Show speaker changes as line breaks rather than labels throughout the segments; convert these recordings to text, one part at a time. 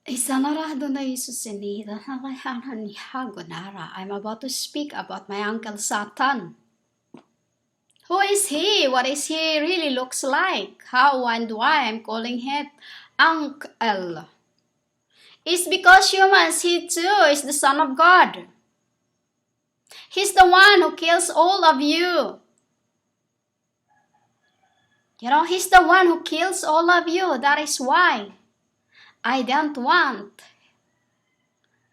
Isanarado na isusinida nakayanan ni Hagonara. I'm about to speak about my uncle Satan. Who is he? What is he really looks like? How and why I'm calling him uncle? It's because humans, he too is the son of God. He's the one who kills all of you. You know, he's the one who kills all of you. That is why I don't want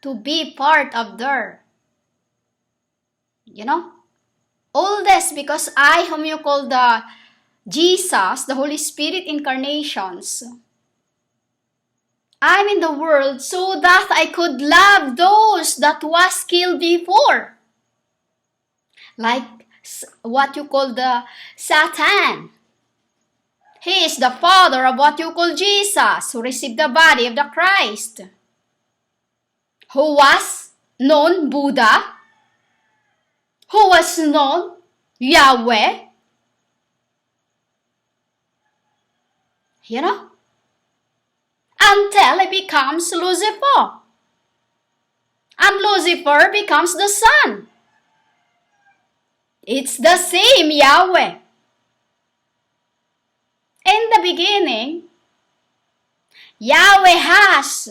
to be part of their, all this because I, whom you call the Jesus, the Holy Spirit incarnations, I'm in the world so that I could love those that was killed before. Like what you call the Satan. He is the father of what you call Jesus, who received the body of the Christ, who was known Buddha, who was known Yahweh, until he becomes Lucifer. And Lucifer becomes the sun. It's the same Yahweh. In the beginning, Yahweh has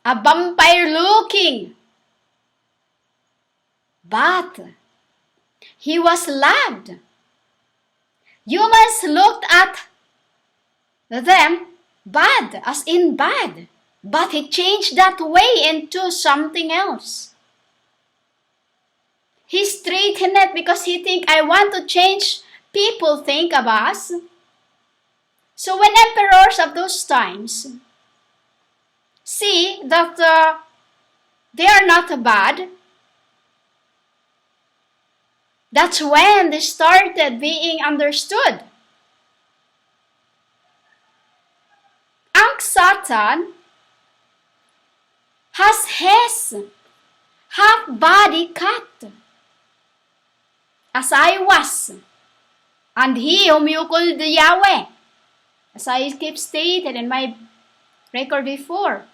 a vampire looking, but he was loved. Humans looked at them bad, as in bad, but he changed that way into something else. He straightened it because he think, I want to change people think of us. So when emperors of those times see that they are not bad, that's when they started being understood. Satan has his half-body cut, as I was, and he whom you call the Yahweh, as I keep stated in my record before.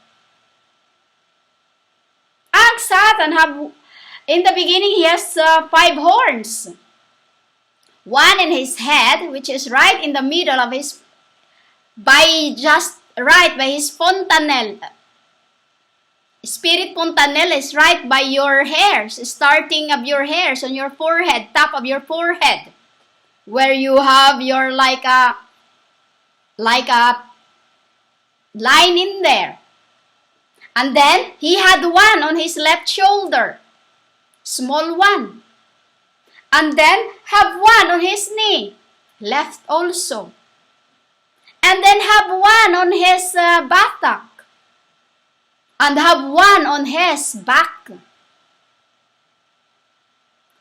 Satan have, in the beginning, he has 5 horns. One in his head, which is right in the middle of his, by his fontanelle. Spirit fontanelle is right by your hairs, starting of your hairs on your forehead, top of your forehead, where you have your like a line in there. And then he had one on his left shoulder, small one. And then have one on his knee, left also. And then have one on his buttock. And have one on his back.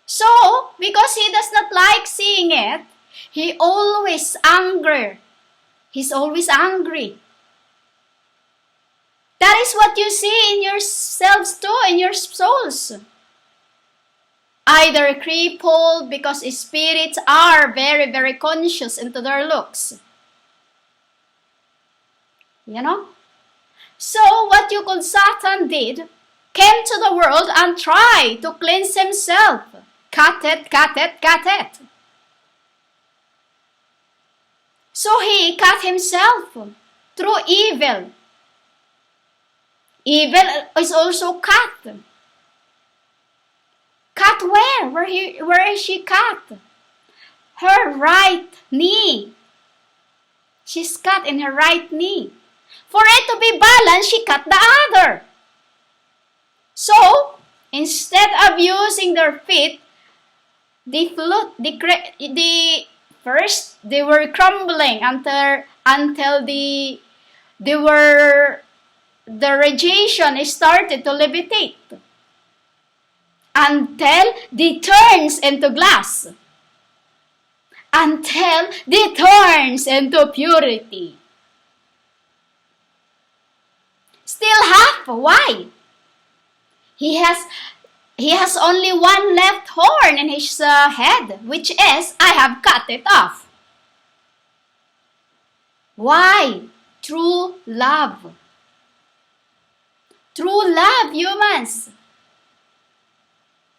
So, because he does not like seeing it, he always angry. He's always angry. That is what you see in yourselves too, in your souls. Either crippled because spirits are very, very conscious into their looks. So what you call Satan did, came to the world and tried to cleanse himself. Cut it. So he cut himself through evil. Evil is also cut. Cut where? Where is she cut? Her right knee. She's cut in her right knee. For it to be balanced, she cut the other. So, instead of using their feet, first they were crumbling until the radiation started to levitate, until they turns into glass, until they turns into purity. Still half. Why? He has only one left horn in his head, which is, I have cut it off. Why? Through love. True love, humans.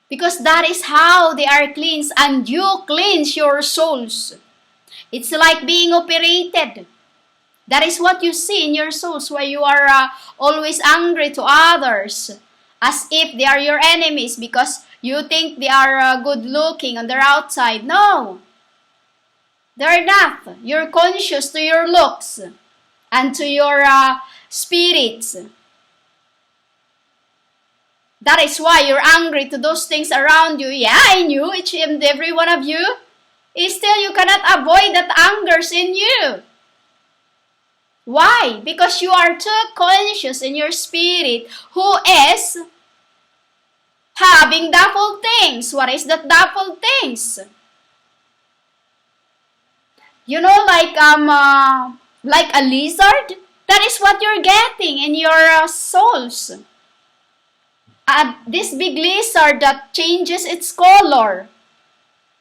Because that is how they are cleansed, and you cleanse your souls. It's like being operated. That is what you see in your souls, where you are always angry to others, as if they are your enemies because you think they are good looking on their outside. No, they're not. You're conscious to your looks and to your spirits. That is why you're angry to those things around you. Yeah, I knew each and every one of you. Still, you cannot avoid that angers in you. Why? Because you are too conscious in your spirit who is having double things. What is that double things? You know, like a lizard? That is what you're getting in your souls. This big lizard that changes its color.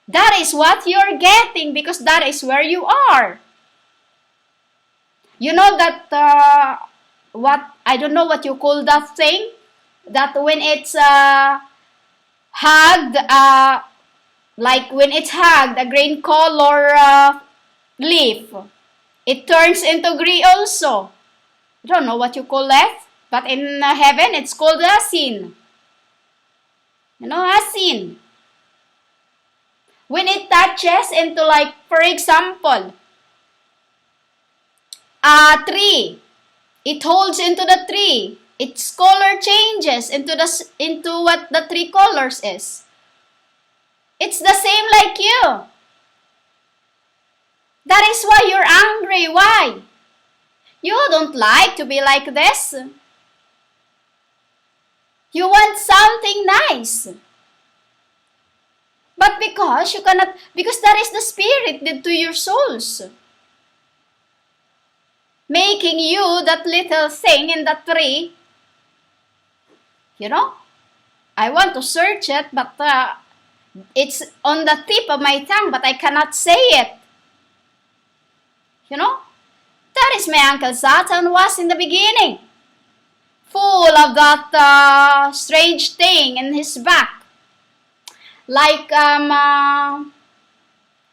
That is what you're getting because that is where you are. You know that, I don't know what you call that thing, that when it's hugged, like when it's hugged, a green color leaf, it turns into green also. I don't know what you call that, but in heaven it's called a sin. You know, a sin. When it touches into, like, for example, a tree, it holds into the tree. Its color changes into what the tree colors is. It's the same like you. That is why you're angry. Why? You don't like to be like this. You want something nice. But because you cannot, because that is the spirit did to your souls. Making you that little thing in the tree. You know, I want to search it, but it's on the tip of my tongue, but I cannot say it. You know, that is my Uncle Satan was in the beginning. Full of that strange thing in his back. Like,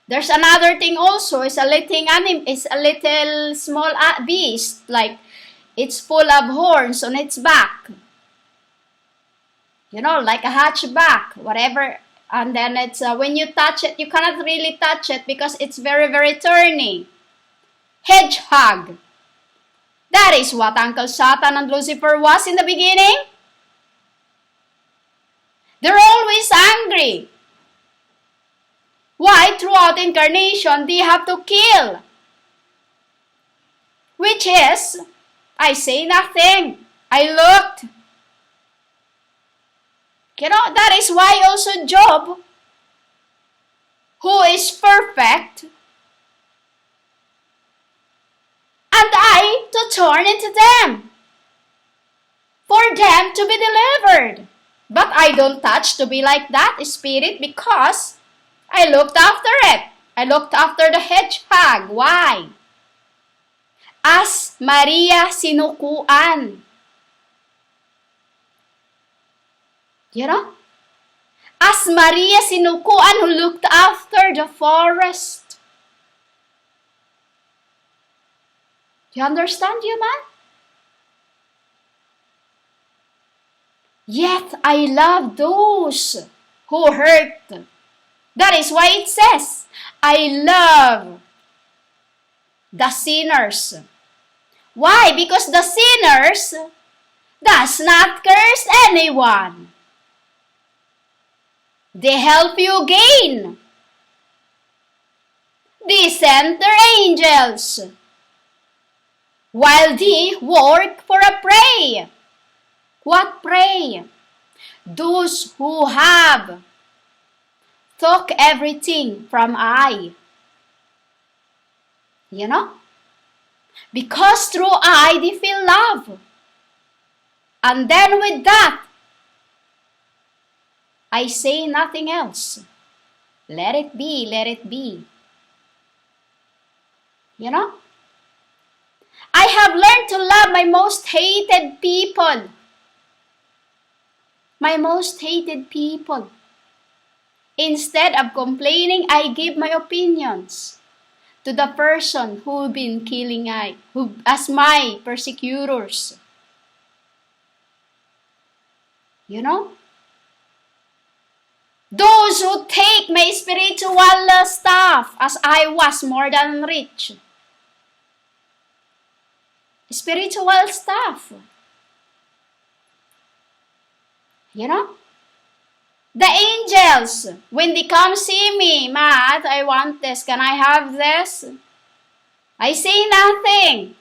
there's another thing also. It's a little small beast. Like, it's full of horns on its back. You know, like a hatchback, whatever. And then it's, when you touch it, you cannot really touch it because it's very, very turny. Hedgehog. That is what Uncle Satan and Lucifer was in the beginning. They're always angry. Why? Throughout incarnation, they have to kill. Which is, I say nothing. I looked. You know, that is why also Job, who is perfect, and I to turn into them, for them to be delivered. But I don't touch to be like that spirit because I looked after it. I looked after the hedgehog. Why? As Maria sinukuan. You know? As Maria sinukuan who looked after the forest. Do you understand, human? Yet I love those who hurt. That is why it says, I love the sinners. Why? Because the sinners does not curse anyone. They help you gain. They send their angels while they work for a prey. What prey? Those who have took everything from I. You know? Because through I they feel love. And then with that, I say nothing else. Let it be, let it be. You know? I have learned to love my most hated people. My most hated people. Instead of complaining, I give my opinions to the person who been killing as my persecutors. You know? Those who take my spiritual stuff as I was more than rich. Spiritual stuff. You know? The angels, when they come see me, Matt, I want this. Can I have this? I say nothing.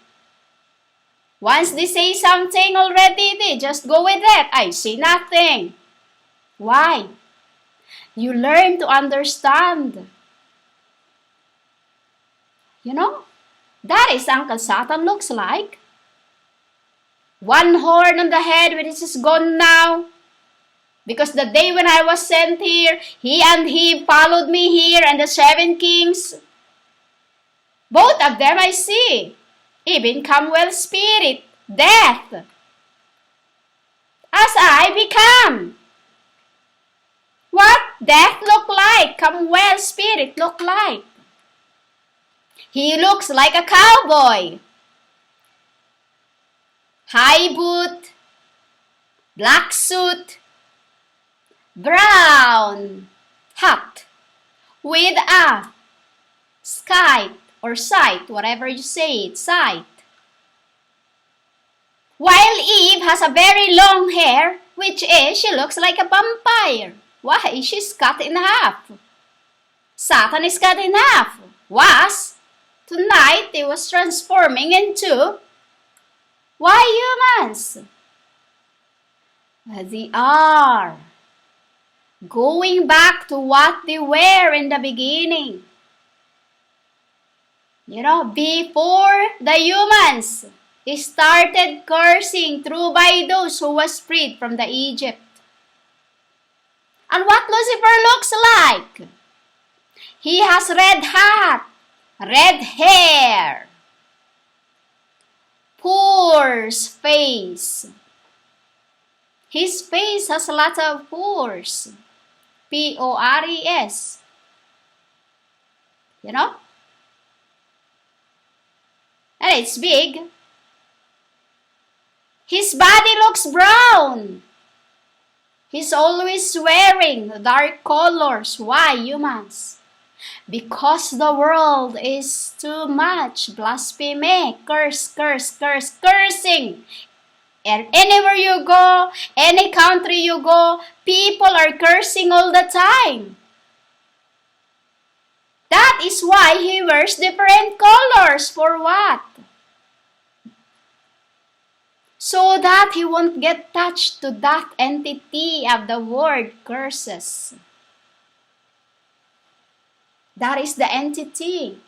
Once they say something already, they just go with it. I say nothing. Why? You learn to understand. You know? That is Uncle Satan looks like. One horn on the head, which is gone now. Because the day when I was sent here, he followed me here, and the 7 kings. Both of them I see. Even Commonwealth spirit, death. As I become. What death look like? Commonwealth spirit look like. He looks like a cowboy. High boot, black suit, brown hat with a scythe or sight, whatever you say it, sight. While Eve has a very long hair, which is she looks like a vampire. Why? She's cut in half. Satan is cut in half. Tonight he was transforming into humans. They are going back to what they were in the beginning. You know, before the humans started cursing through by those who was freed from the Egypt. And what Lucifer looks like? He has red hat, red hair, pores face. His face has a lot of pores. Pores. You know? And it's big. His body looks brown. He's always wearing dark colors. Why, humans? Because the world is too much blasphemy. Cursing. And anywhere you go, any country you go, people are cursing all the time. That is why he wears different colors. For what? So that he won't get touched to that entity of the word curses. That is the entity.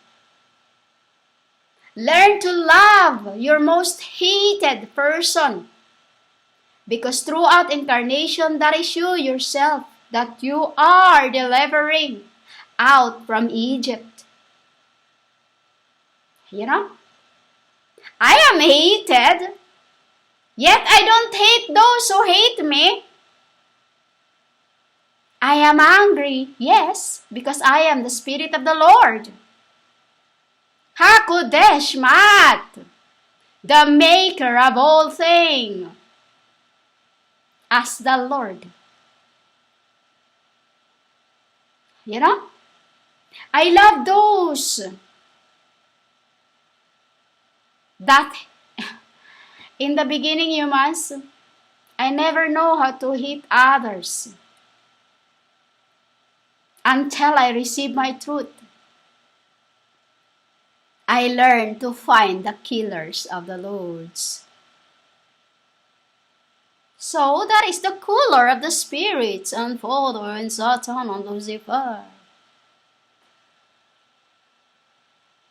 Learn to love your most hated person. Because throughout incarnation, that is you yourself that you are delivering out from Egypt. You know? I am hated. Yet I don't hate those who hate me. I am angry, yes, because I am the Spirit of the Lord. HaKodesh Mat, the maker of all things, as the Lord. You know? I love those that in the beginning, humans, I never know how to hate others until I receive my truth. I learned to find the killers of the lords. So that is the color of the spirits unfold when Satan and Lucifer.